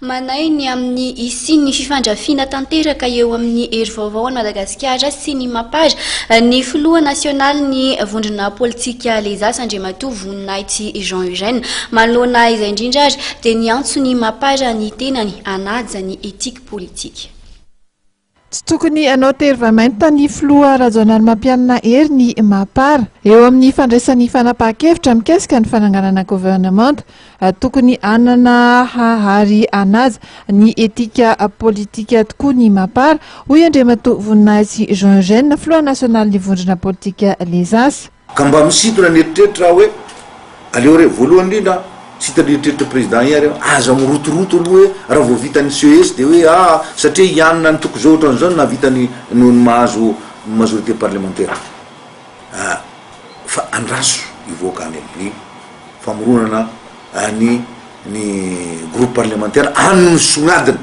manay ny amin'ny isiny fifandrafiana tanteraka eo amin'ny hery vaovao ny Madagasikara sy ny Mapara ny filoha nasionaly ny vondrona politika Lezasa Andriamatoa Voninahitsy Jean Eugène manoloana izay indrindra ary dia ny antso ny Mapara ny tenany hanaja ny etika politika. Tsy tokony anao tervamenta ny filoha rajonaly mampianana hery ny Mapara eo amin'ny fandraisan'ny fanapahan-kevitra mikasika ny fananganana gouvernement tokony anana hahary anaja ny etika politika tokoa ny Mapara hoy Andriamatoa Voninahitsy Jean Eugène filoha nasionaly ny vondrona politika Lezasa. Ka mba misintona ny eritreritra hoe aleo re voalohany indrindra sitany eritreritra président iary aza mirotoroto aloha hoe raha vao vitany CES dia hoe satria ianona ny toko zao ohatran'izao na vitany noho ny mahazo majorité parlementaire fa andraso ivoaka any amin'ny famoronana ny groupe parlementaire any ny sognadiny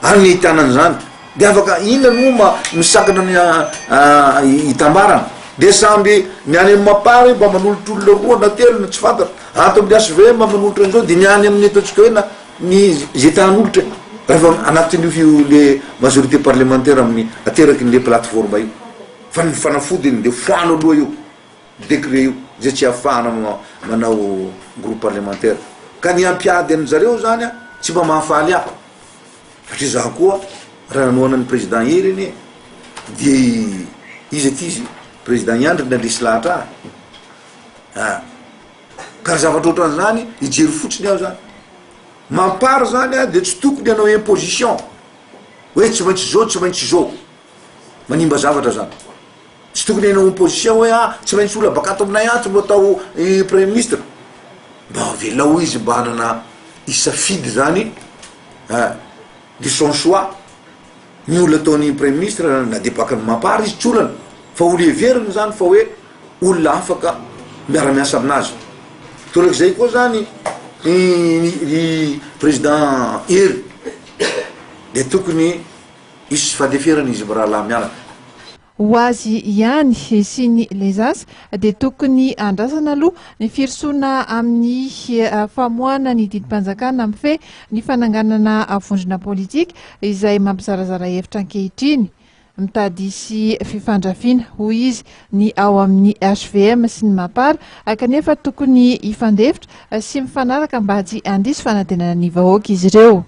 any ny hitanany zany dia afaka inona no misakana ny hitambarana dia samby ny any amin'ny Mapara mba manolotr'olona roa na telo na tsy fantatra ato amin'ny ASV mba manolotra an'izao dia ny any amin'ny ataontsika hoe ny zetan'olotra rehefa anatin'io le majorité parlementaire amin'ny ateraky n'le plateforme io fa ny fanafodiny dia foano aloha io décret io zay tsy ahafahana manao groupe parlementaire ka ny ampiady an'zareo zany tsy mba mahafaly aho satria zaho koa raha nanoana ny président hery iny dia izy aty izy président Iandry na lesilahatra ka zavatra ohatran'izany ijery fotsiny aho zany Mapara zany dia tsy tokony anao imposition hoe tsy maintsy zao tsy maintsy zao manimba zavatra zany tsy tokony anao imposition hoe tsy maintsy ola bakato aminay tsy mba atao premier ministre mba velao izy mba hanana isafidy zany de son choix ny olona ataony premier ministre na dia bakany Mapara izy tsy olana fa olo everiny zany fa hoe olona afaka miara-miasa aminazy torak'izay koa zany ny président hery dia tokony isy fadeferana izy raha mianaka ho azy ihany sy ny Lezasa dia tokony andrasana aloha ny firosoana amin'ny famoahana ny didim-panjakana amin'ny fe ny fananganana vondrona politika izay mampizarazara hevitra ankehitriny mitady sy fifandrafiana hoy izy ny ao amin'ny HVM sy ny Mapara kanefa tokony hifandefitra sy mifanaraka mba tsy handisy fanantenana ny vahoaka izy ireo.